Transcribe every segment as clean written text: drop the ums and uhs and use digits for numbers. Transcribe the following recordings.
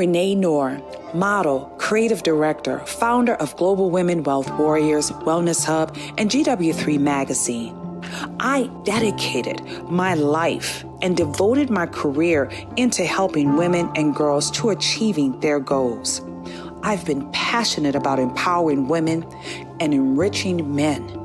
Renee Knorr, model, creative director, founder of Global Women Wealth Warriors, Wellness Hub, and GW3 Magazine. I dedicated my life and devoted my career into helping women and girls to achieving their goals. I've been passionate about empowering women and enriching men.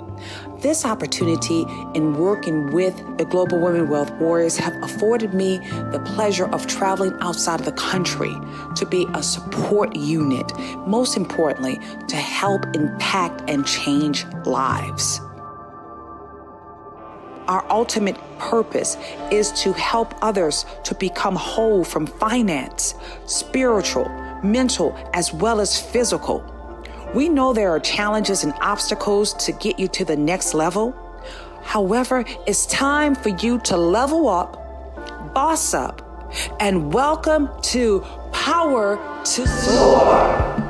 This opportunity in working with the Global Women Wealth Warriors have afforded me the pleasure of traveling outside of the country to be a support unit, most importantly, to help impact and change lives. Our ultimate purpose is to help others to become whole from finance, spiritual, mental, as well as physical. We know there are challenges and obstacles to get you to the next level. However, it's time for you to level up, boss up, and welcome to Power to Soar.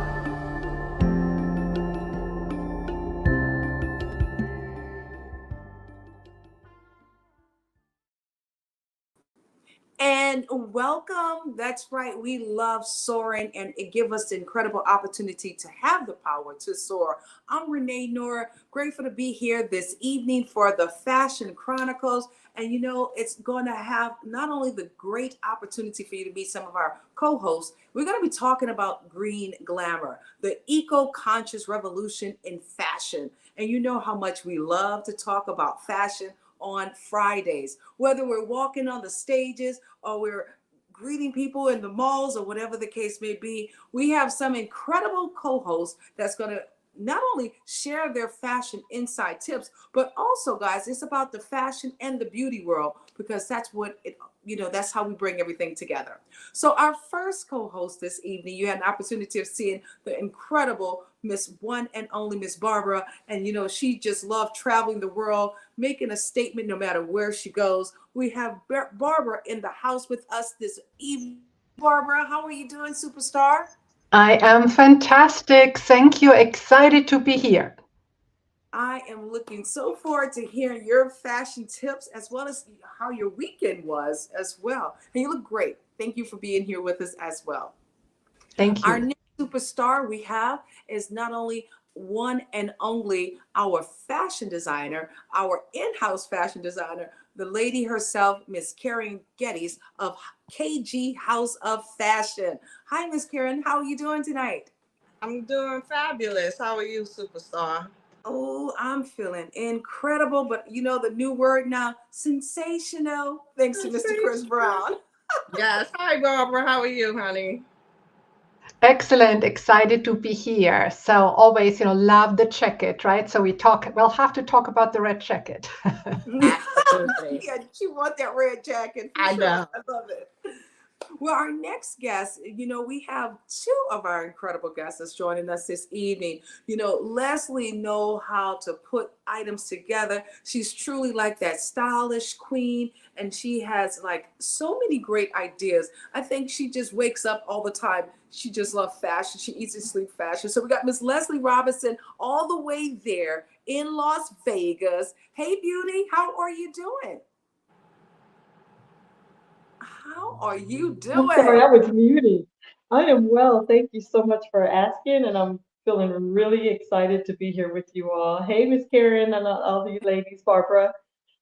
And welcome. That's right. We love soaring, and it gives us the incredible opportunity to have the power to soar. I'm Renee Knorr, grateful to be here this evening for the Fashion Chronicles. And you know, it's going to have not only the great opportunity for you to meet some of our co-hosts, we're going to be talking about green glamour, the eco-conscious revolution in fashion. And you know how much we love to talk about fashion on Fridays, whether we're walking on the stages or we're greeting people in the malls or whatever the case may be. We have some incredible co-hosts that's going to not only share their fashion inside tips, but also, guys, it's about the fashion and the beauty world, because that's what it, you know, that's how we bring everything together. So our first co-host this evening, you had an opportunity of seeing the incredible Miss One and Only Miss Barbara. And, you know, she just loved traveling the world, making a statement no matter where she goes. We have Barbara in the house with us this evening. Barbara, how are you doing, superstar? I am fantastic. Thank you. Excited to be here. I am looking so forward to hearing your fashion tips as well as how your weekend was as well. And you look great. Thank you for being here with us as well. Thank Our you. next superstar we have is not only one and only our fashion designer, our in-house fashion designer, the lady herself, Miss Karen Gettys of KG House of Fashion. Hi, Miss Karen. How are you doing tonight? I'm doing fabulous. How are you, superstar? Oh, I'm feeling incredible, but you know the new word now, sensational, thanks to Mr. Chris Brown. Yes. Hi, Barbara. How are you, honey? Excellent. Excited to be here. So always, love the jacket, right? So we'll have to talk about the red jacket. Absolutely. Yeah, you want that red jacket for I sure. know. I love it. Well, our next guest, you know, we have two of our incredible guests that's joining us this evening. You know, Leslie know how to put items together. She's truly like that stylish queen, and she has like so many great ideas. I think she just wakes up all the time. She just loves fashion. She eats and sleeps fashion. So we got Miss Leslie Robinson all the way there in Las Vegas. Hey, beauty, how are you doing? How are you I'm sorry, doing? I was muted. I am well. Thank you so much for asking, and I'm feeling really excited to be here with you all. Hey, Miss Karen and all you ladies, Barbara.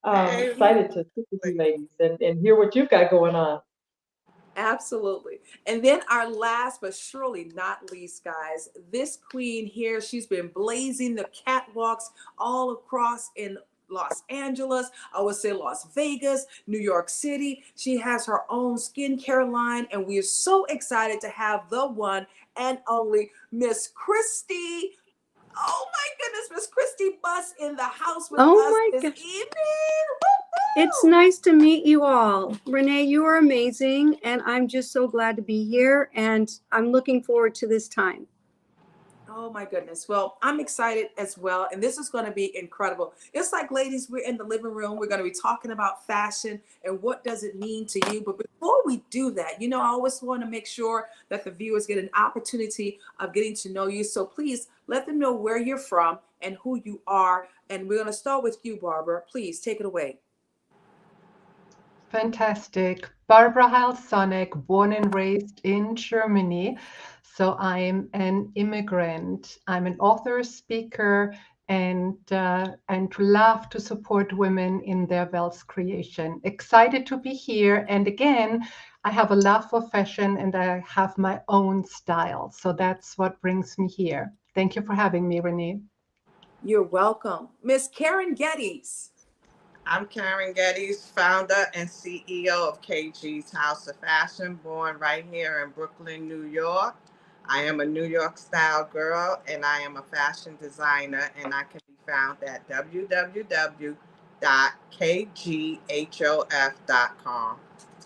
Hey. Excited to speak with you ladies and hear what you've got going on. Absolutely. And then our last but surely not least, guys, this queen here, she's been blazing the catwalks all across in Los Angeles, I would say Las Vegas, New York City. She has her own skincare line, and we are so excited to have the one and only Miss Christy. Oh my goodness, Miss Christy Buss in the house with Oh us my this gosh. evening. It's Woo-hoo! nice to meet you all. Renee, you are amazing, and I'm just so glad to be here, and I'm looking forward to this time. Oh my goodness. Well, I'm excited as well. And this is going to be incredible. It's like, ladies, we're in the living room. We're going to be talking about fashion and what does it mean to you. But before we do that, you know, I always want to make sure that the viewers get an opportunity of getting to know you. So please let them know where you're from and who you are. And we're going to start with you, Barbara. Please take it away. Fantastic. Barbara Heil-Sonneck, born and raised in Germany. So I'm an immigrant. I'm an author, speaker, and love to support women in their wealth creation. Excited to be here. And again, I have a love for fashion and I have my own style. So that's what brings me here. Thank you for having me, Renee. You're welcome. Miss Karen Gettys. I'm Karen Gettys, founder and CEO of KG's House of Fashion, born right here in Brooklyn, New York. I am a New York style girl and I am a fashion designer, and I can be found at www.kghof.com.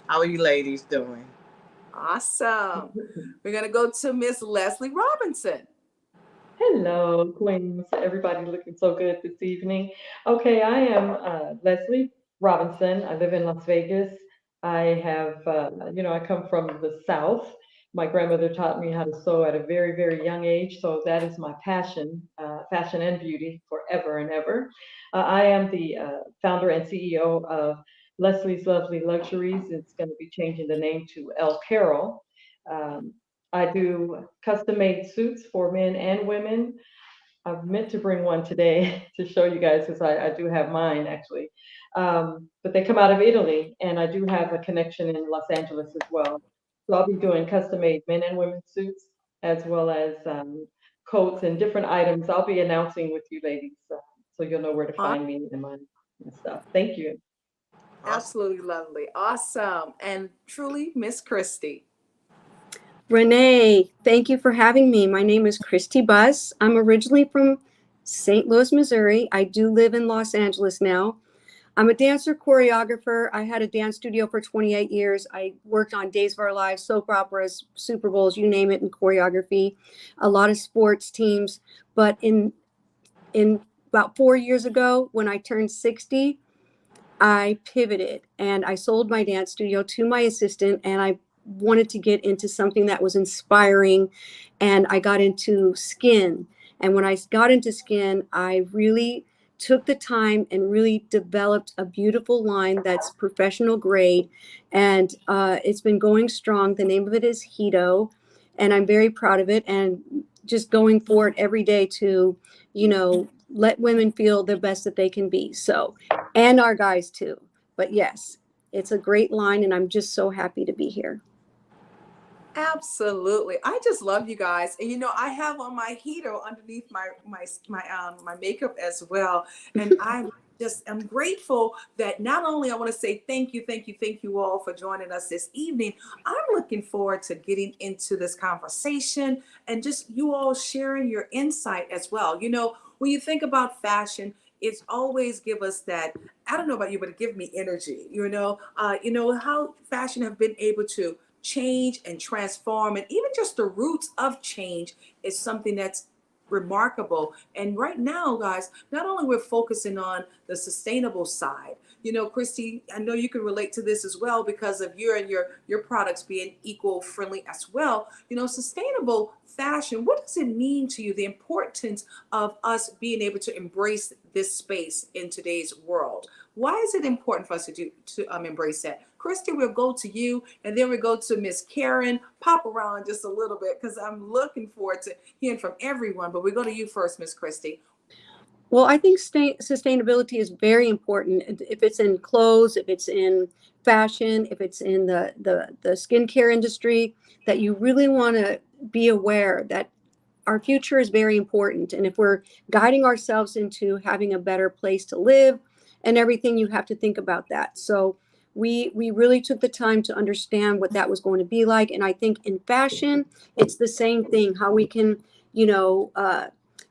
How are you ladies doing? Awesome. We're going to go to Miss Leslie Robinson. Hello, Queens. Everybody looking so good this evening. Okay, I am Leslie Robinson. I live in Las Vegas. I have, I come from the South. My grandmother taught me how to sew at a very, very young age, so that is my passion, fashion and beauty forever and ever. I am the founder and CEO of Leslie's Lovely Luxuries. It's going to be changing the name to El Carol. Um, I do custom-made suits for men and women. I've meant to bring one today to show you guys because I do have mine actually. But they come out of Italy, and I do have a connection in Los Angeles as well. So I'll be doing custom-made men and women suits as well as coats and different items. I'll be announcing with you ladies, so you'll know where to find me and my stuff. Thank you. Absolutely lovely. Awesome. And truly, Miss Christy. Renee, thank you for having me. My name is Christy Buss. I'm originally from St. Louis, Missouri. I do live in Los Angeles now. I'm a dancer, choreographer. I had a dance studio for 28 years. I worked on Days of Our Lives, soap operas, Super Bowls, you name it, in choreography, a lot of sports teams. But in about 4 years ago, when I turned 60, I pivoted and I sold my dance studio to my assistant, and I wanted to get into something that was inspiring, and I got into skin. And when I got into skin, I really took the time and really developed a beautiful line that's professional grade, and it's been going strong. The name of it is Hito, and I'm very proud of it, and just going forward every day to, let women feel the best that they can be. So, and our guys too. But yes, it's a great line, and I'm just so happy to be here. Absolutely. I just love you guys. And I have on my heater underneath my makeup as well. And I'm grateful that not only I want to say thank you all for joining us this evening. I'm looking forward to getting into this conversation and just you all sharing your insight as well. When you think about fashion, it's always give us that, I don't know about you, but it gives me energy, how fashion have been able to change and transform, and even just the roots of change is something that's remarkable. And right now, guys, not only we're focusing on the sustainable side, Christy, I know you can relate to this as well because of your products being eco-friendly as well. Sustainable fashion, what does it mean to you, the importance of us being able to embrace this space in today's world? Why is it important for us to embrace that? Christy, we'll go to you, and then we go to Miss Karen. Pop around just a little bit because I'm looking forward to hearing from everyone. But we go to you first, Miss Christy. Well, I think sustainability is very important. If it's in clothes, if it's in fashion, if it's in the skincare industry, that you really want to be aware that our future is very important. And if we're guiding ourselves into having a better place to live and everything, you have to think about that. So we really took the time to understand what that was going to be like. And I think in fashion, it's the same thing, how we can,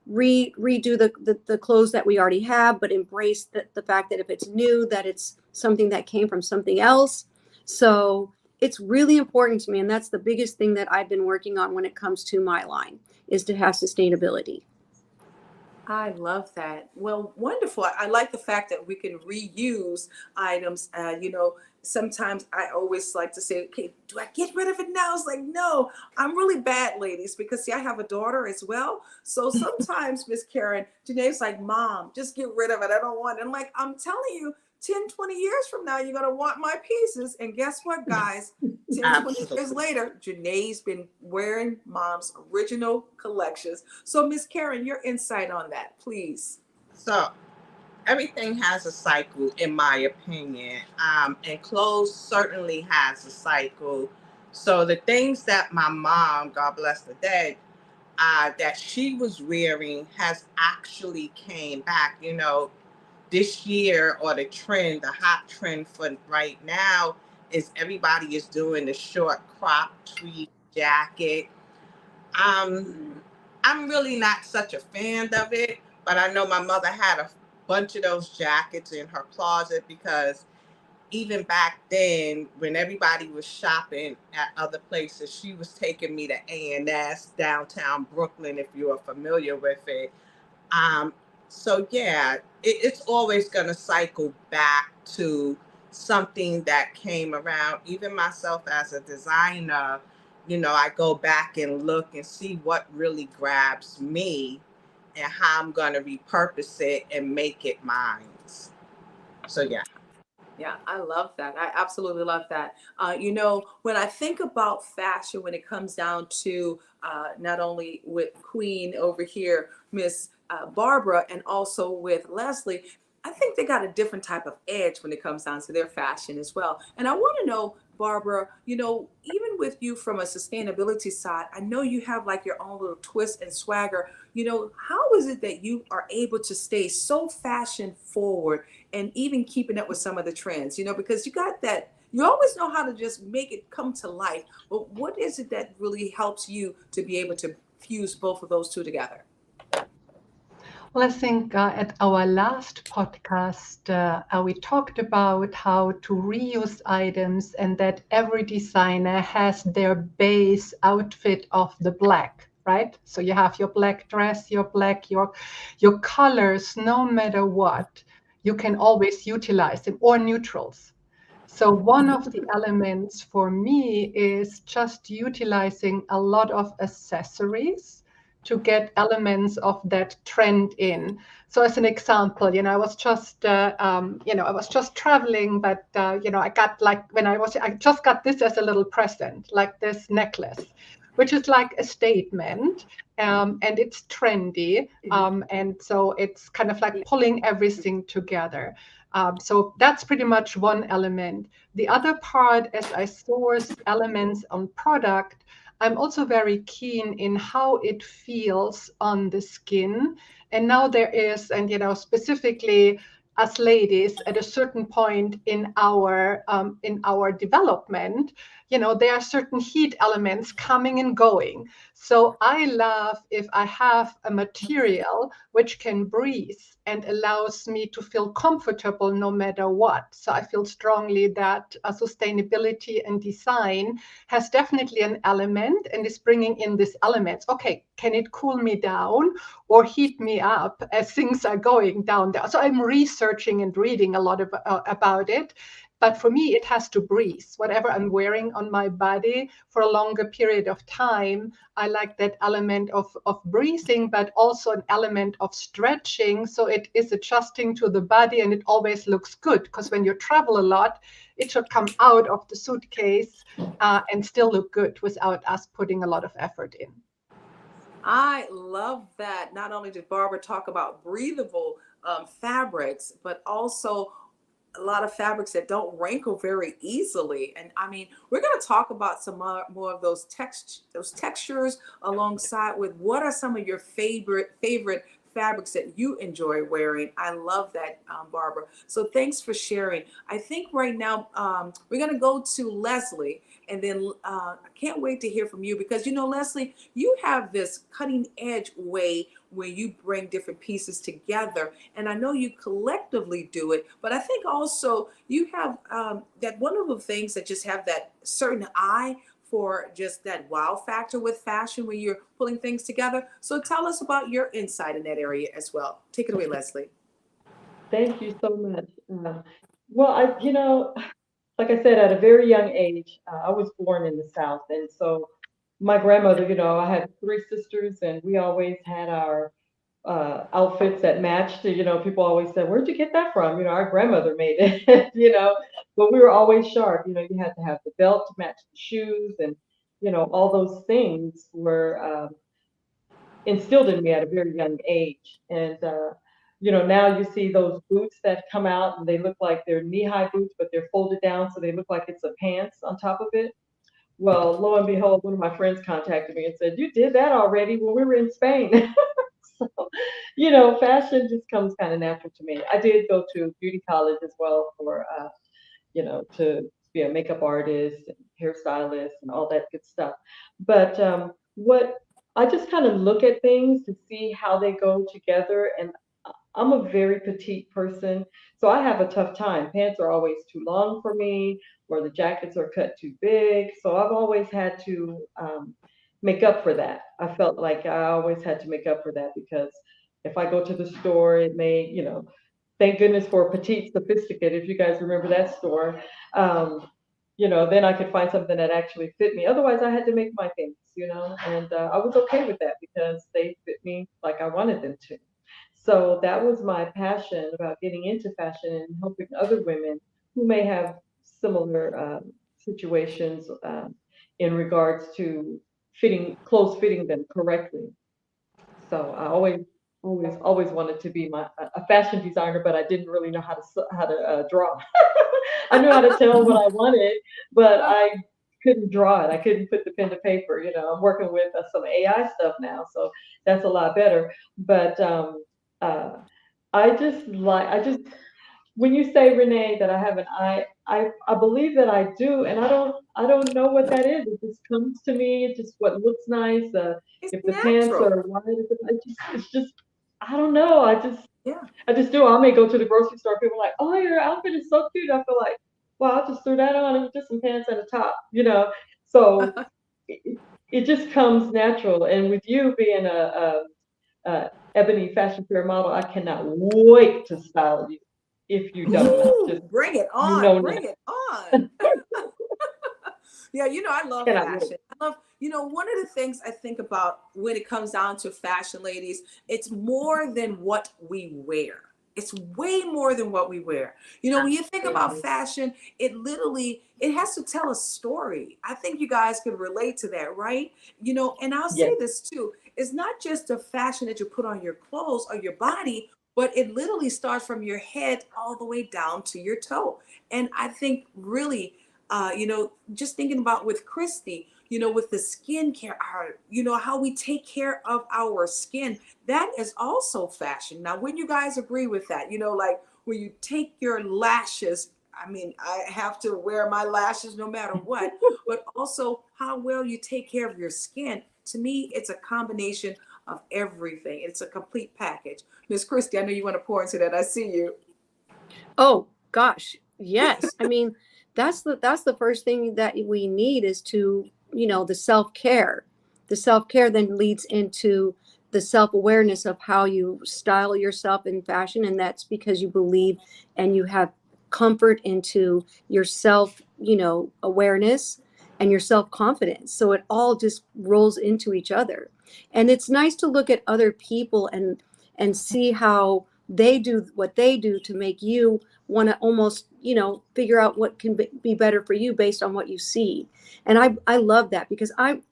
redo the clothes that we already have, but embrace the fact that if it's new, that it's something that came from something else. So it's really important to me. And that's the biggest thing that I've been working on when it comes to my line, is to have sustainability. I love that. Well, wonderful. I like the fact that we can reuse items. Sometimes I always like to say, okay, do I get rid of it now? It's like, no, I'm really bad, ladies, because see, I have a daughter as well. So sometimes, Miss Karen, Janae's like, Mom, just get rid of it. I don't want it. I'm like, I'm telling you, 10, 20 years from now, you're going to want my pieces. And guess what, guys? 10, 20 years Absolutely. later, Janae's been wearing mom's original collections. So, Miss Karen, your insight on that, please. So everything has a cycle, in my opinion, and clothes certainly has a cycle. So the things that my mom, God bless the dead, that she was wearing has actually came back. You know, this year, or the trend, the hot trend for right now is everybody is doing the short crop tweed jacket. I'm really not such a fan of it, but I know my mother had a bunch of those jackets in her closet, because even back then, when everybody was shopping at other places, she was taking me to A&S downtown Brooklyn, if you are familiar with it. Um, so yeah, it's always going to cycle back to something that came around. Even myself as a designer, you know, I go back and look and see what really grabs me and how I'm going to repurpose it and make it mine. So yeah. Yeah, I love that. I absolutely love that. You know, when I think about fashion, when it comes down to not only with Queen over here, Miss Barbara, and also with Leslie, I think they got a different type of edge when it comes down to their fashion as well. And I want to know, Barbara, you know, even with you from a sustainability side, I know you have like your own little twist and swagger. You know, how is it that you are able to stay so fashion forward and even keeping up with some of the trends, you know, because you got that, you always know how to just make it come to life. But what is it that really helps you to be able to fuse both of those two together? Well, I think at our last podcast, we talked about how to reuse items and that every designer has their base outfit of the black, right? So you have your black dress, your black, your colors, no matter what, you can always utilize them, or neutrals. So one of the elements for me is just utilizing a lot of accessories to get elements of that trend in. So as an example, you know, I was just traveling, but you know, I got like I just got this as a little present, like this necklace, which is like a statement, and it's trendy, and so it's kind of like pulling everything together. So that's pretty much one element. The other part, as I source elements on product, I'm also very keen in how it feels on the skin. And now there is, and you know, specifically as ladies at a certain point in our development, you know, there are certain heat elements coming and going. So I love if I have a material which can breathe and allows me to feel comfortable no matter what. So I feel strongly that sustainability and design has definitely an element and is bringing in these elements. Okay, can it cool me down or heat me up as things are going down there? So I'm researching and reading a lot about it. But for me, it has to breathe. Whatever I'm wearing on my body for a longer period of time, I like that element of breathing, but also an element of stretching. So it is adjusting to the body and it always looks good. Because when you travel a lot, it should come out of the suitcase and still look good without us putting a lot of effort in. I love that. Not only did Barbara talk about breathable fabrics, but also a lot of fabrics that don't wrinkle very easily. And I mean, we're going to talk about some more of those textures alongside with what are some of your favorite fabrics that you enjoy wearing. I love that, Barbara. So thanks for sharing. I think right now we're going to go to Leslie. And then I can't wait to hear from you because, you know, Leslie, you have this cutting edge way where you bring different pieces together. And I know you collectively do it, but I think also you have that one of the things that just have that certain eye for just that wow factor with fashion when you're pulling things together. So tell us about your insight in that area as well. Take it away, Leslie. Thank you so much. Well, you know, like I said, at a very young age, I was born in the South. And so my grandmother, you know, I had three sisters and we always had our outfits that matched. You know, people always said, "Where'd you get that from?" You know, our grandmother made it. You know, but we were always sharp. You know, you had to have the belt to match the shoes, and you know, all those things were instilled in me at a very young age. And you know, now you see those boots that come out, and they look like they're knee-high boots, but they're folded down, so they look like it's a pants on top of it. Well, lo and behold, one of my friends contacted me and said, "You did that already when we were in Spain." So, you know, fashion just comes kind of natural to me. I did go to beauty college as well for, you know, to be a makeup artist and hairstylist and all that good stuff. But what I just kind of look at things to see how they go together. And I'm a very petite person, so I have a tough time. Pants are always too long for me, or the jackets are cut too big. So I've always had to make up for that. I felt like I always had to make up for that because if I go to the store, it may, you know, thank goodness for Petite Sophisticated, if you guys remember that store. Um, you know, then I could find something that actually fit me. Otherwise, I had to make my things, you know, and I was okay with that because they fit me like I wanted them to. So that was my passion about getting into fashion and helping other women who may have similar situations in regards to fitting clothes fitting them correctly. So I always wanted to be a fashion designer, but I didn't really know how to draw. I knew how to tell what I wanted, but I couldn't draw it. I couldn't put the pen to paper. You know, I'm working with some AI stuff now, so that's a lot better. But uh, I just when you say, Renee, that I have an eye, I believe that I do, and I don't know what that is. It just comes to me. It's just what looks nice. It's If the pants natural. are wide, it's just I don't know. Yeah. I just do. I may go to the grocery store. People are like, "Oh, your outfit is so cute." I feel like, well, I just threw that on and just some pants and a top, you know. So it just comes natural. And with you being Ebony Fashion Fair model, I cannot wait to style you. If you don't know, just Ooh, bring it you on. know now. Bring it on. Yeah, I love Cannot wait. fashion. I love, one of the things I think about when it comes down to fashion, ladies, it's more than what we wear. It's way more than what we wear. When you think about Absolutely. fashion, it has to tell a story. I think you guys can relate to that, right? And I'll say Yes. this too. It's not just the fashion that you put on your clothes or your body, but it literally starts from your head all the way down to your toe. And I think really just thinking about with Christy, with the skincare, how we take care of our skin, that is also fashion. Now, when you guys agree with that, like when you take your lashes, I mean, I have to wear my lashes no matter what, but also how well you take care of your skin. To me, it's a combination of everything. It's a complete package. Miss Christy, I know you want to pour into that. I see you. Oh gosh, yes. I mean, that's the first thing that we need is to, the self-care. The self-care then leads into the self-awareness of how you style yourself in fashion, and that's because you believe and you have comfort into your self, awareness and your self-confidence. So it all just rolls into each other. And it's nice to look at other people and see how they do what they do to make you want to almost figure out what can be better for you based on what you see. And I love that because I'm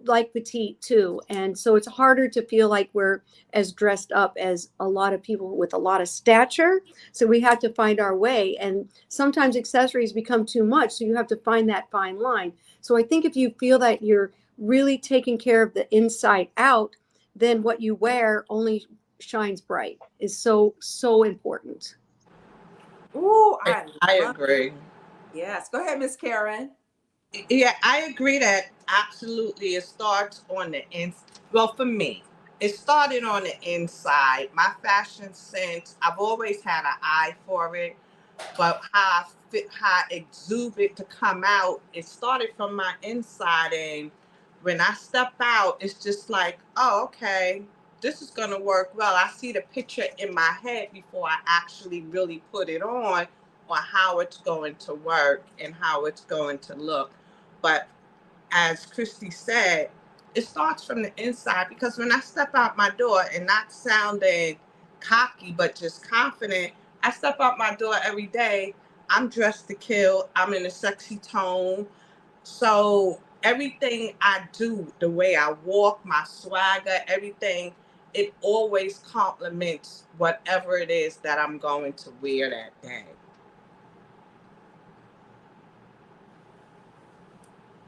like petite too, and so it's harder to feel like we're as dressed up as a lot of people with a lot of stature. So we have to find our way, and sometimes accessories become too much, so you have to find that fine line. So I think if you feel that you're really taking care of the inside out, then what you wear only shines bright. Is so important. Ooh, I I love it. agree. Yes. Go ahead, Miss Karen. Yeah, I agree that absolutely it starts on the well, for me, it started on the inside. My fashion sense, I've always had an eye for it, but how I exude it to come out, it started from my inside. And when I step out, it's just like, oh, okay, this is going to work well. I see the picture in my head before I actually really put it on how it's going to work and how it's going to look. But as Christy said, it starts from the inside, because when I step out my door, and not sounding cocky, but just confident, I step out my door every day, I'm dressed to kill. I'm in a sexy tone. So everything I do, the way I walk, my swagger, everything, it always complements whatever it is that I'm going to wear that day.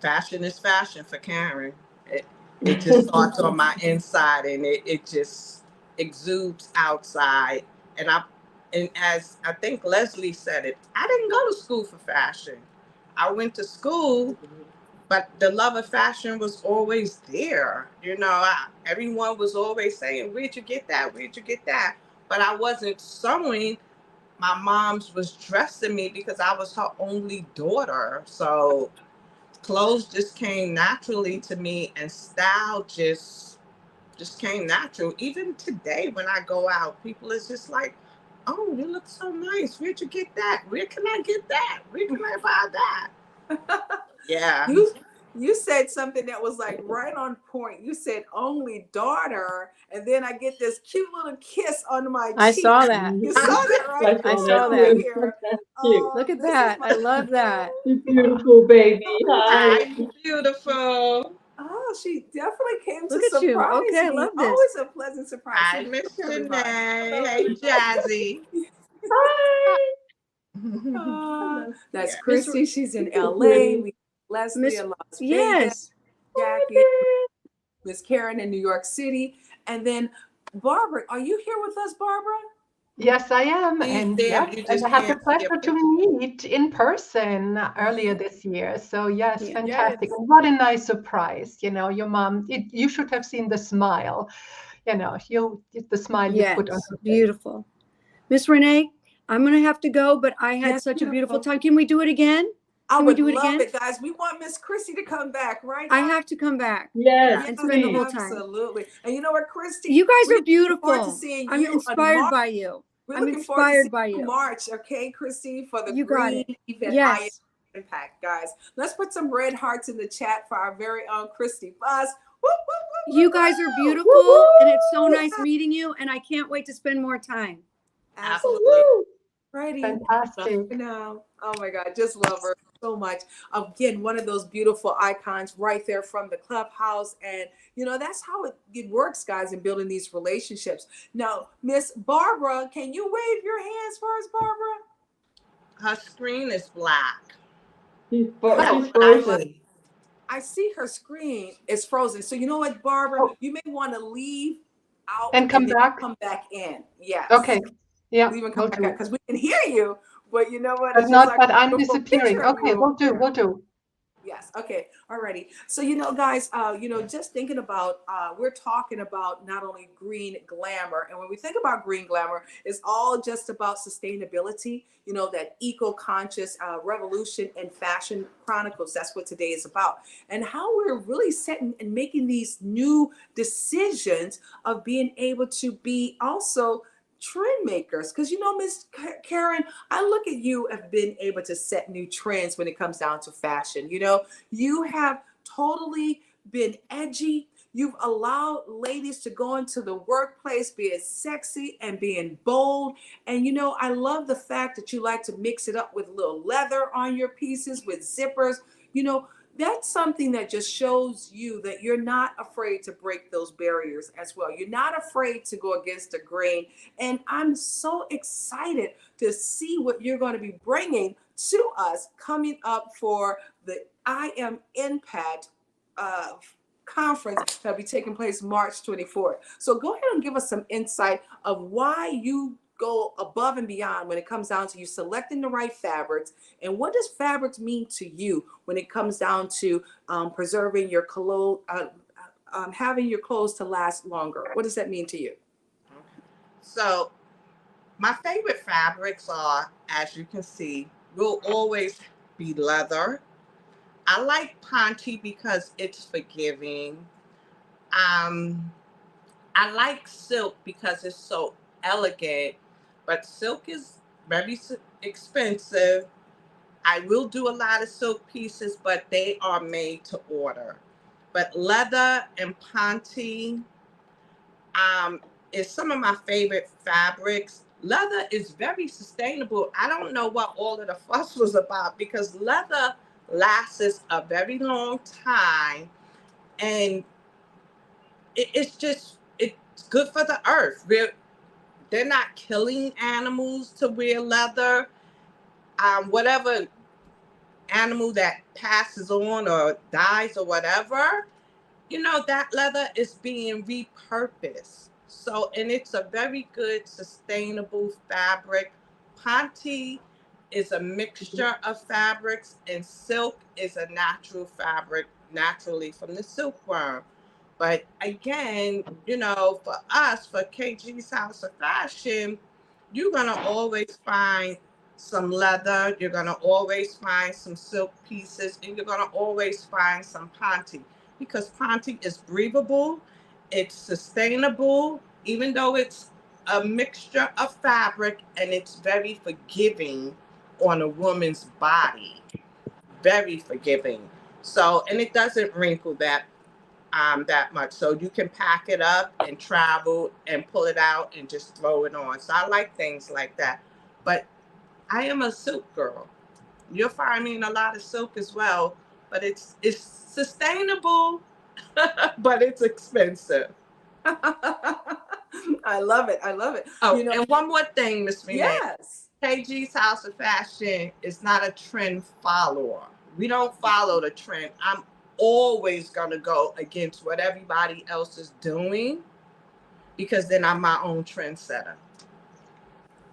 Fashion is fashion for Karen. It just starts on my inside, and it just exudes outside. And and as I think Leslie said it, I didn't go to school for fashion. I went to school, but the love of fashion was always there. Everyone was always saying, "Where'd you get that? Where'd you get that?" But I wasn't sewing. My mom's was dressing me because I was her only daughter. So clothes just came naturally to me, and style just came natural. Even today when I go out, people is just like, "Oh, you look so nice. Where'd you get that? Where can I get that? Where can I buy that?" Yeah. You said something that was like right on point. You said only daughter, and then I get this cute little kiss on my cheek. I saw that. You saw that, right? I saw that. Here. Cute. Look at that. I love that. You beautiful baby. Hi. I'm beautiful. Oh, she definitely came to Look at you. surprise Okay, I me. love this. Always a pleasant surprise. Hi, So, Miss everybody. Renee. Hey, Jazzy. Hi. That's Yeah. Christy. She's in This is LA. pretty. We Leslie Miss, in Las Vegas. yes. Jackie, Miss Karen in New York City, and then Barbara. Are you here with us, Barbara? Yes, I am. She's And there, yes, you and just I had the can't see pleasure her to meet in person earlier this year. So yes, Yeah. fantastic. Yes. And what a nice surprise. Your mom, you should have seen the smile, the smile you put on Yes. her face. Beautiful. Miss Renee, I'm going to have to go, but I had That's such a beautiful beautiful. time. Can we do it again? I Can we would do it love again? it, guys. We want Miss Christy to come back, right? I have to come back Yes, and spend the please. whole time. Absolutely. And you know what, Christy? You guys We're are looking forward to beautiful. seeing I'm you in inspired March. by you. We're I'm looking forward to inspired seeing by you in you. March, okay, Christy, for the You got green it. event Yes. Impact, guys. Let's put some red hearts in the chat for our very own Christy Buss. Woo, woo, woo, You woo, guys are woo. beautiful, and it's so Woo. nice meeting you, and I can't wait to spend more time. Absolutely. Woo. Righty. Fantastic. No. Oh my God. Just love her so much. Again, one of those beautiful icons right there from the clubhouse. And, that's how it works, guys, in building these relationships. Now, Miss Barbara, can you wave your hands for us, Barbara? Her screen is black. She's Oh, frozen. I see her screen is frozen. So you know what, Barbara? Oh, You may want to leave out and come then back. come back in. Yes. Okay. Yeah, Leave and we'll come back do. out because we can hear you, but you know what? But It's just like but a I'm beautiful disappearing. picture of Okay, you we'll over do. there. We'll do. Yes. Okay. Alrighty. So, guys, just thinking about, we're talking about not only green glamour. And when we think about green glamour, it's all just about sustainability, that eco-conscious revolution in fashion chronicles. That's what today is about. And how we're really setting and making these new decisions of being able to be also trend makers. Because, Miss Karen, I look at you have been able to set new trends when it comes down to fashion. You have totally been edgy. You've allowed ladies to go into the workplace being sexy and being bold. And, I love the fact that you like to mix it up with a little leather on your pieces, with zippers. That's something that just shows you that you're not afraid to break those barriers as well. You're not afraid to go against the grain. And I'm so excited to see what you're going to be bringing to us coming up for the I Am Impact conference that'll be taking place March 24th. So go ahead and give us some insight of why you go above and beyond when it comes down to you selecting the right fabrics, and what does fabrics mean to you when it comes down to preserving your clothes, having your clothes to last longer. What does that mean to you? So my favorite fabrics are, as you can see, will always be leather. I like ponte because it's forgiving. I like silk because it's so elegant, but silk is very expensive. I will do a lot of silk pieces, but they are made to order. But leather and ponte is some of my favorite fabrics. Leather is very sustainable. I don't know what all of the fuss was about, because leather lasts a very long time, and it's good for the earth. They're not killing animals to wear leather. Whatever animal that passes on or dies or whatever, that leather is being repurposed. So, and it's a very good sustainable fabric. Ponte is a mixture of fabrics, and silk is a natural fabric, naturally from the silkworm. But again, for us, for KG's House of Fashion, you're going to always find some leather, you're going to always find some silk pieces, and you're going to always find some ponte, because ponte is breathable, it's sustainable, even though it's a mixture of fabric, and it's very forgiving on a woman's body. Very forgiving. So, and it doesn't wrinkle that much. So you can pack it up and travel and pull it out and just throw it on. So I like things like that. But I am a silk girl. You'll find me in a lot of silk as well, but it's sustainable, but it's expensive. I love it. I love it. Oh, and one more thing, Miss Renee. Yes. KG's House of Fashion is not a trend follower. We don't follow the trend. I'm always going to go against what everybody else is doing, because then I'm my own trendsetter.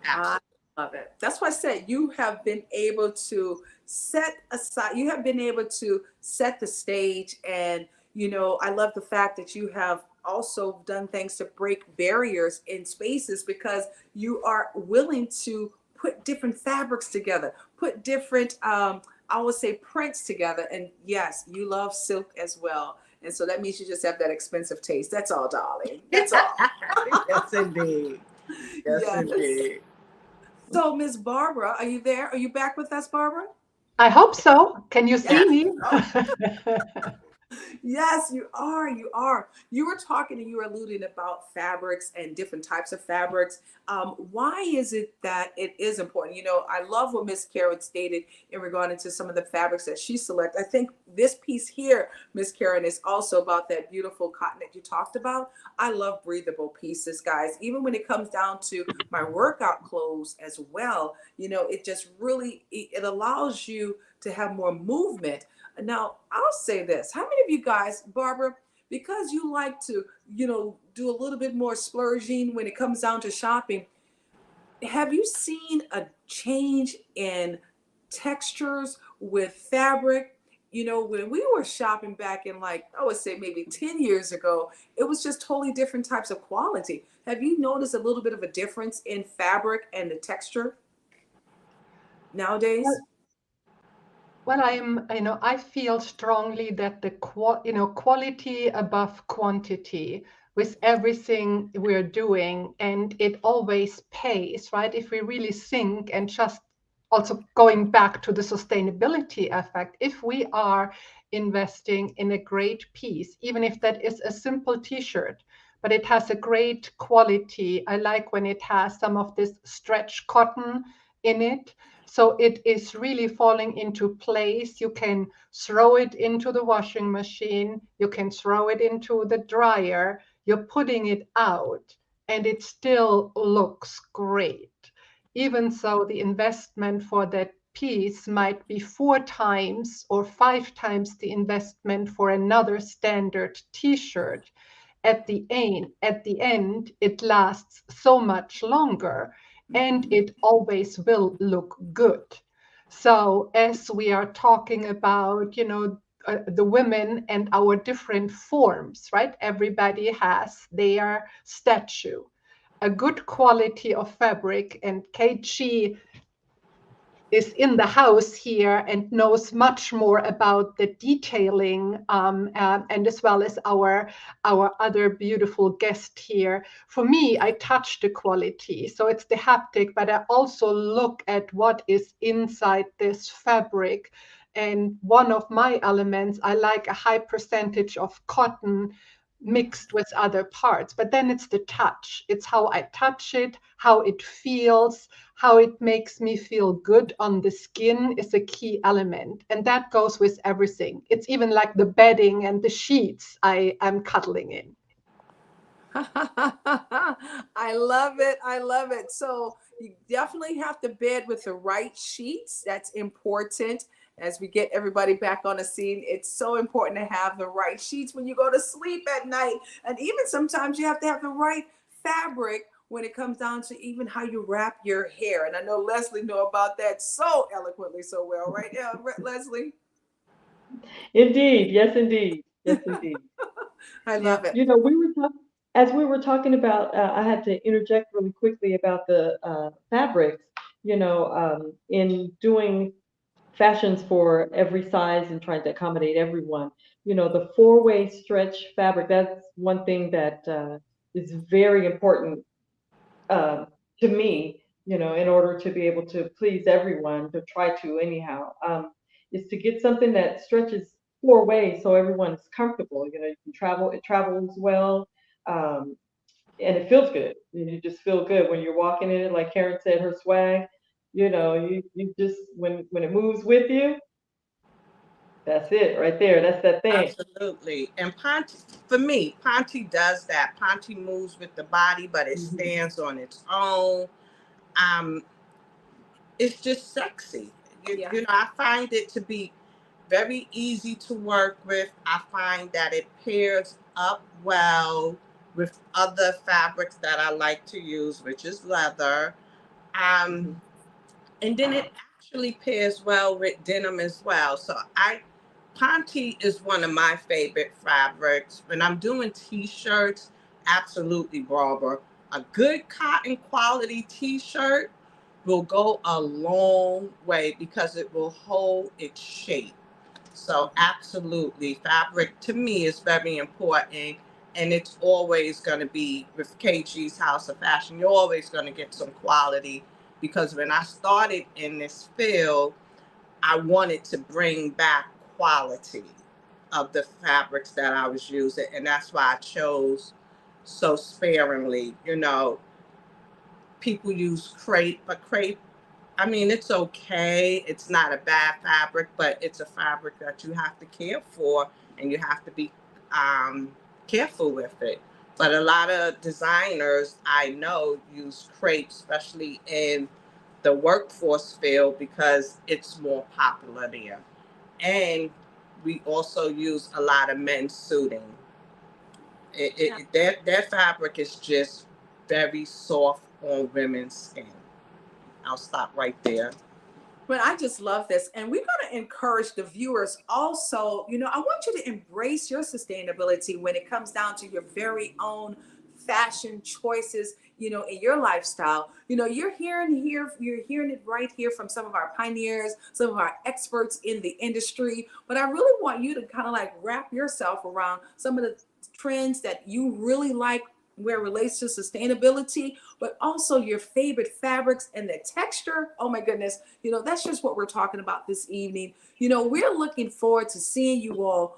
Absolutely. I love it. That's why I said you have been able to set the stage. And, I love the fact that you have also done things to break barriers in spaces, because you are willing to put different fabrics together, put different, I would say, prints together. And yes, you love silk as well. And so that means you just have that expensive taste. That's all, darling. That's all. Yes, indeed. Yes, indeed. So, Miss Barbara, are you there? Are you back with us, Barbara? I hope so. Can you see me? Yes, you are. You are. You were talking and you were alluding about fabrics and different types of fabrics. Why is it that it is important? I love what Miss Karen stated in regard to some of the fabrics that she selected. I think this piece here, Miss Karen, is also about that beautiful cotton that you talked about. I love breathable pieces, guys. Even when it comes down to my workout clothes as well, it just really, it allows you to have more movement. Now, I'll say this. How many of you guys, Barbara, because you like to, do a little bit more splurging when it comes down to shopping, have you seen a change in textures with fabric? When we were shopping back in, I would say maybe 10 years ago, it was just totally different types of quality. Have you noticed a little bit of a difference in fabric and the texture nowadays? Well, I feel strongly that the quality above quantity with everything we're doing, and it always pays, right? If we really think, and just also going back to the sustainability effect, if we are investing in a great piece, even if that is a simple t-shirt, but it has a great quality. I like when it has some of this stretch cotton in it. So it is really falling into place. You can throw it into the washing machine. You can throw it into the dryer. You're putting it out, and it still looks great. Even so, the investment for that piece might be 4 times or 5 times the investment for another standard t-shirt. At the end, it lasts so much longer, and it always will look good. So as we are talking about, the women and our different forms, right? Everybody has their statue. A good quality of fabric, and KG is in the house here and knows much more about the detailing, and as well as our other beautiful guest here. For me, I touch the quality, so it's the haptic, but I also look at what is inside this fabric. And one of my elements, I like a high percentage of cotton mixed with other parts. But then it's the touch. It's how I touch it, how it feels, how it makes me feel good on the skin is a key element. And that goes with everything. It's even like the bedding and the sheets I am cuddling in. I love it. I love it. So you definitely have to bed with the right sheets. That's important. As we get everybody back on the scene, it's so important to have the right sheets when you go to sleep at night. And even sometimes you have to have the right fabric when it comes down to even how you wrap your hair. And I know Leslie know about that so eloquently, so well, right? Yeah, Leslie. Indeed. Yes, indeed. Yes, indeed. I Yeah. love it. You know, as we were talking about, I had to interject really quickly about the fabrics, in doing fashions for every size and trying to accommodate everyone. The four-way stretch fabric, that's one thing that is very important uh, to me, in order to be able to please everyone, to try to anyhow, is to get something that stretches four ways so everyone's comfortable. You can travel, it travels well, um, and it feels good. You just feel good when you're walking in it. Like Karen said, her swag, you just, when it moves with you, that's it right there. That's that thing. Absolutely. And Ponte, for me, Ponte does that. Ponte moves with the body, but it Mhm. stands on its own. Um, it's just sexy. Yeah. I find it to be very easy to work with. I find that it pairs up well with other fabrics that I like to use, which is leather. Mhm. And then it actually pairs well with denim as well. So Ponte is one of my favorite fabrics. When I'm doing t-shirts, absolutely, Barbara. A good cotton quality t-shirt will go a long way because it will hold its shape. So absolutely, fabric to me is very important. And it's always going to be with KG's House of Fashion. You're always going to get some quality because when I started in this field, I wanted to bring back quality of the fabrics that I was using. And that's why I chose so sparingly. People use crepe, but crepe, I mean, it's okay. It's not a bad fabric, but it's a fabric that you have to care for and you have to be careful with it. But a lot of designers I know use crepe, especially in the workforce field, because it's more popular there. And we also use a lot of men's suiting. Their fabric is just very soft on women's skin. I'll stop right there. But I just love this. And we're going to encourage the viewers also. I want you to embrace your sustainability when it comes down to your very own fashion choices, in your lifestyle. You're hearing it right here from some of our pioneers, some of our experts in the industry. But I really want you to kind of like wrap yourself around some of the trends that you really like where it relates to sustainability, but also your favorite fabrics and the texture. Oh my goodness. That's just what we're talking about this evening. We're looking forward to seeing you all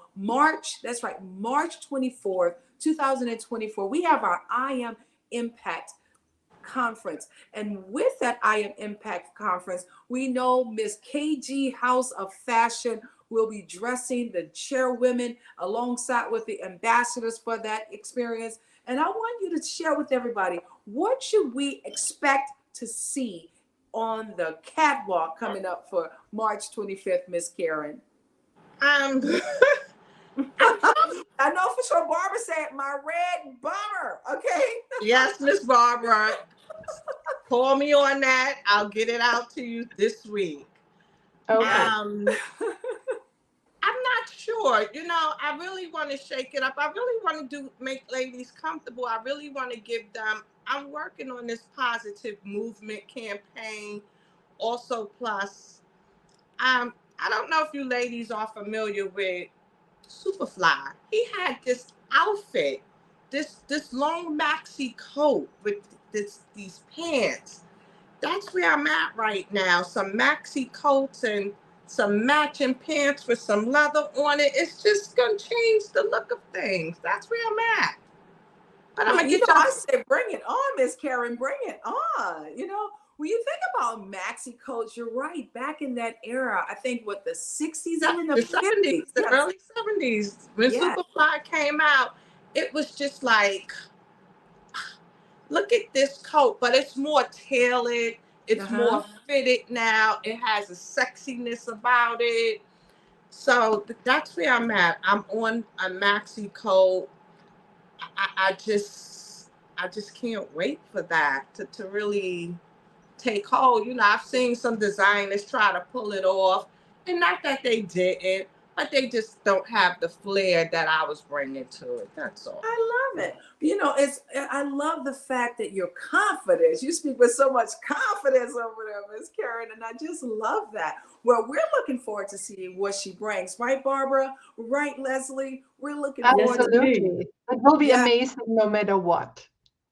that's right, March 24th, 2024. We have our I Am Impact conference. And with that I Am Impact conference, we know Miss KG House of Fashion will be dressing the chairwomen alongside with the ambassadors for that experience. And I want you to share with everybody, what should we expect to see on the catwalk coming up for March 25th, Miss Karen? Um, I know for sure Barbara said my red bomber. Okay. yes, Miss Barbara. Call me on that. I'll get it out to you this week. Okay. I'm not sure. I really want to shake it up. I really want to make ladies comfortable. I really want to give them. I'm working on this positive movement campaign. Also, plus, I don't know if you ladies are familiar with Superfly. He had this outfit, this long maxi coat with these pants. That's where I'm at right now. Some maxi coats and some matching pants with some leather on it. It's just gonna change the look of things. That's where I'm at. But I'm gonna You get know, y'all. I said, bring it on, Miss Karen, bring it on. You know, when you think about maxi coats, you're right. Back in that era, I think what the 60s, even the 50s. The Yes. early 70s, when Yes. Superfly came out, it was just like, look at this coat, but it's more tailored. It's more fitted now. It has a sexiness about it. So that's where I'm at. I'm on a maxi coat. I just can't wait for that to really take hold. You know, I've seen some designers try to pull it off, and not that they didn't, but they just don't have the flair that I was bringing to it. That's all. I love it. You know, I love the fact that you're confident. You speak with so much confidence over there, Miss Karen, and I just love that. Well, we're looking forward to seeing what she brings, right, Barbara? Right, Leslie? We're looking forward to Absolutely. It will be Yeah. amazing no matter what.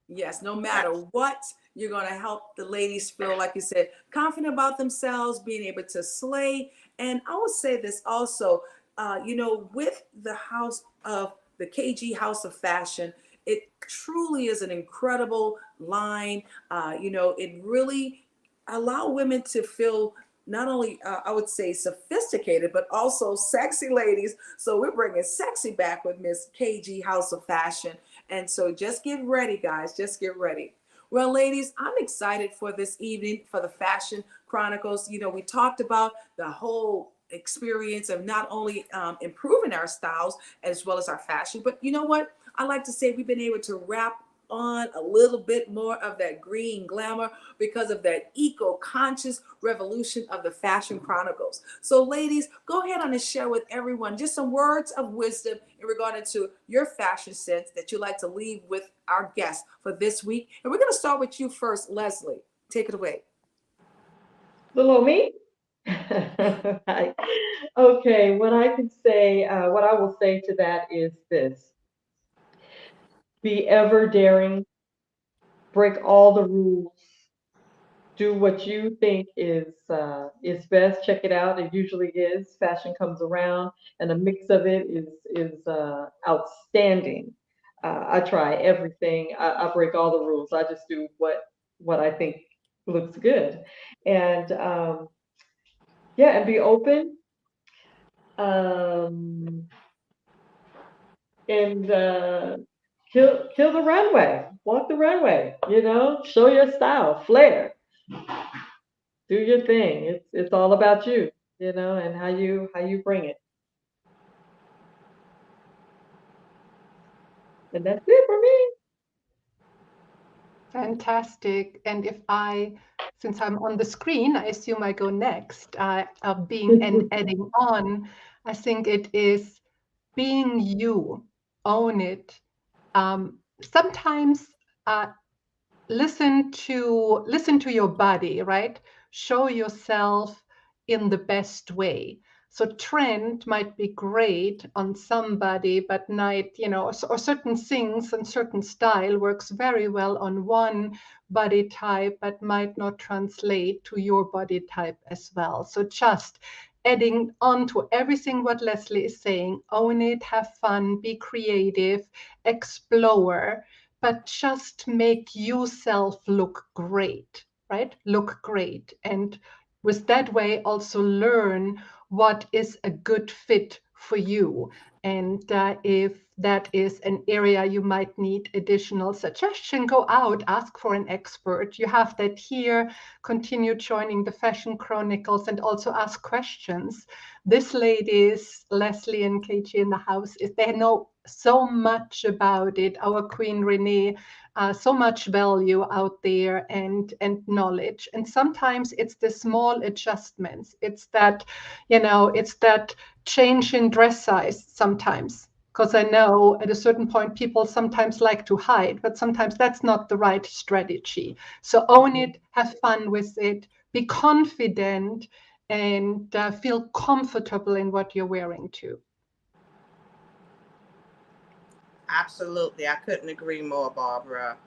Yes, no matter what, you're going to help the ladies feel, like you said, confident about themselves, being able to slay. And I would say this also, you know, with the KG House of Fashion, it truly is an incredible line. You know, it really allow women to feel not only, I would say, sophisticated, but also sexy ladies. So we're bringing sexy back with Miss KG House of Fashion. And so just get ready, guys. Just get ready. Well, ladies, I'm excited for this evening for the Fashion Chronicles. You know, we talked about the whole experience of not only improving our styles as well as our fashion, but you know what? I like to say we've been able to wrap on a little bit more of that green glamour because of that eco-conscious revolution of the Fashion Chronicles. So ladies, go ahead on and share with everyone just some words of wisdom in regard to your fashion sense that you like to leave with our guests for this week. And we're going to start with you first, Leslie. Take it away. Little old me. Right. Okay, what I can say, what I will say to that is this: be ever daring, break all the rules, do what you think is best. Check it out. It usually is. Fashion comes around, and a mix of it is outstanding. I try everything. I break all the rules. I just do what I think looks good, and yeah, and be open. Um, and kill the runway, walk the runway. You know, show your style, flair, do your thing. It's all about you, you know, and how you bring it. And that's it for me. Fantastic. And since I'm on the screen, I assume I go next. Being and adding on, I think it is being you, own it. Sometimes listen to your body, right? Show yourself in the best way. So trend might be great on somebody, but or certain things and certain style works very well on one body type, but might not translate to your body type as well. So just adding on to everything what Leslie is saying, own it, have fun, be creative, explore, but just make yourself look great, right? Look great. And with that way, also learn what is a good fit for you. And if that is an area you might need additional suggestion, go out, ask for an expert. You have that here. Continue joining the Fashion Chronicles and also ask questions. This ladies, Leslie and KG in the house, they know so much about it. Our Queen Renee, so much value out there and knowledge. And sometimes it's the small adjustments. It's that, it's that change in dress size sometimes. Because I know at a certain point, people sometimes like to hide, but sometimes that's not the right strategy. So own it, have fun with it, be confident, and feel comfortable in what you're wearing too. Absolutely. I couldn't agree more, Barbara.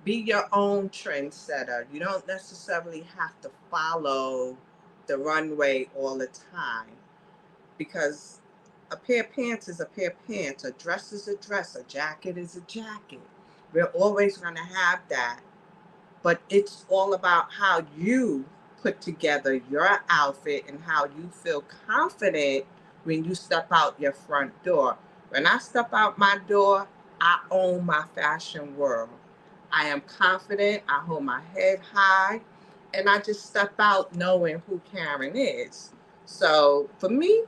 Be your own trendsetter. You don't necessarily have to follow the runway all the time, because a pair of pants is a pair of pants, a dress is a dress, a jacket is a jacket. We're always going to have that. But it's all about how you put together your outfit and how you feel confident when you step out your front door. When I step out my door, I own my fashion world. I am confident, I hold my head high, and I just step out knowing who Karen is. So for me,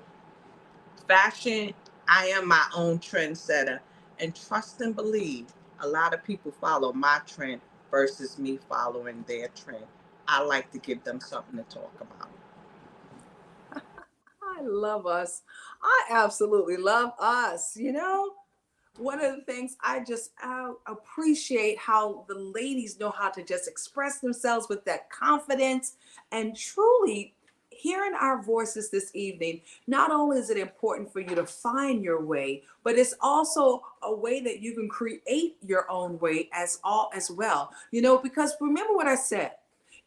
fashion, I am my own trendsetter. And trust and believe, a lot of people follow my trend versus me following their trend. I like to give them something to talk about. I love us. I absolutely love us. One of the things I appreciate how the ladies know how to just express themselves with that confidence, and truly hearing our voices this evening. Not only is it important for you to find your way, but it's also a way that you can create your own way as well. Because remember what I said,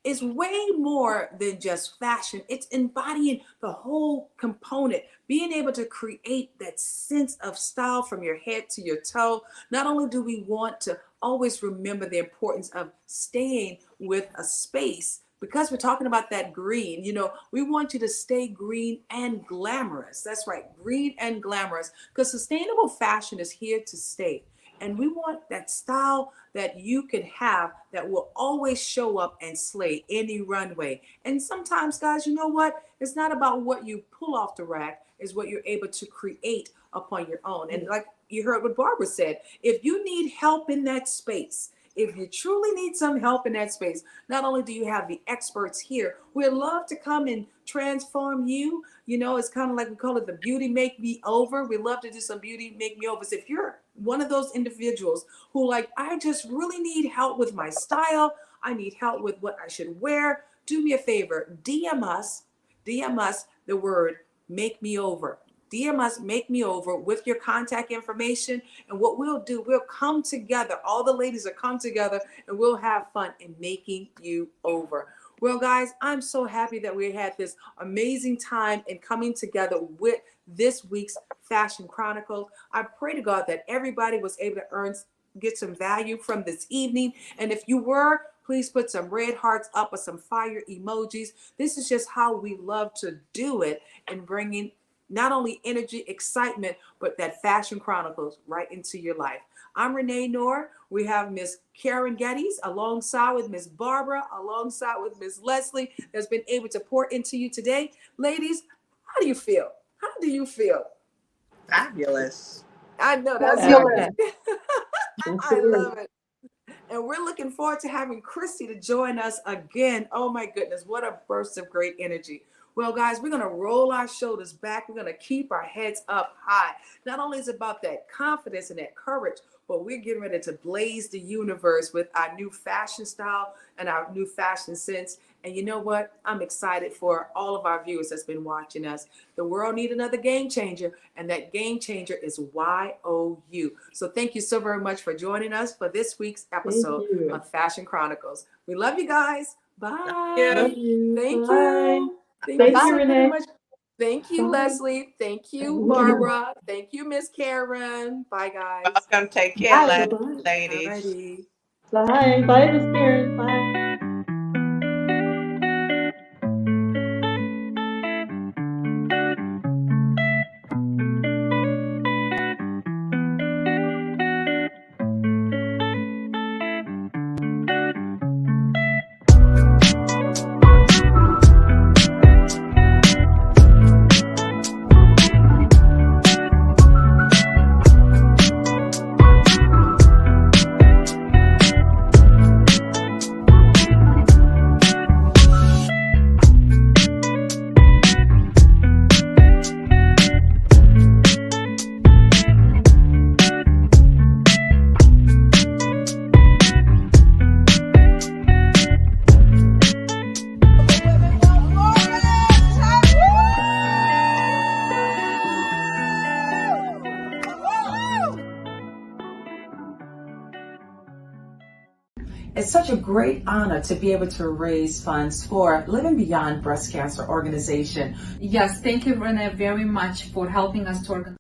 it's way more than just fashion. It's embodying the whole component, being able to create that sense of style from your head to your toe. Not only do we want to always remember the importance of staying with a space, because we're talking about that green, we want you to stay green and glamorous. That's right, green and glamorous, because sustainable fashion is here to stay. And we want that style that you can have that will always show up and slay any runway. And sometimes, guys, you know what? It's not about what you pull off the rack, it's what you're able to create upon your own. And like you heard what Barbara said, if you need help in that space, if you truly need some help in that space, not only do you have the experts here, we'd love to come and transform you. It's kind of like we call it the beauty make me over. We love to do some beauty make me overs. If you're one of those individuals who I just really need help with my style, I need help with what I should wear, do me a favor, DM us the word make me over. DM us, make me over with your contact information. And what we'll do, we'll come together. All the ladies will come together and we'll have fun in making you over. Well, guys, I'm so happy that we had this amazing time in coming together with this week's Fashion Chronicles. I pray to God that everybody was able to get some value from this evening. And if you were, please put some red hearts up or some fire emojis. This is just how we love to do it, and bringing not only energy, excitement, but that Fashion Chronicles right into your life. I'm Renee Knorr. We have Miss Karen Gettys alongside with Miss Barbara, alongside with Miss Leslie, that's been able to pour into you today. Ladies, how do you feel? How do you feel? Fabulous. I know that's Fabulous. I love it. And we're looking forward to having Christy to join us again. Oh my goodness, what a burst of great energy. Well, guys, we're going to roll our shoulders back. We're going to keep our heads up high. Not only is it about that confidence and that courage, but we're getting ready to blaze the universe with our new fashion style and our new fashion sense. And you know what? I'm excited for all of our viewers that's been watching us. The world needs another game changer, and that game changer is YOU. So thank you so very much for joining us for this week's episode of Fashion Chronicles. We love you guys. Bye. Love you. Thank Bye. you. Thank you, so Renee. very much. Thank you, Bye. Leslie. Thank you, Barbara. Thank you, Miss Karen. Bye, guys. Welcome. Take care, Bye. ladies. Alrighty. Bye. Bye, Miss Karen. Bye. such a great honor to be able to raise funds for Living Beyond Breast Cancer organization. Yes, thank you, Renee, very much for helping us to organize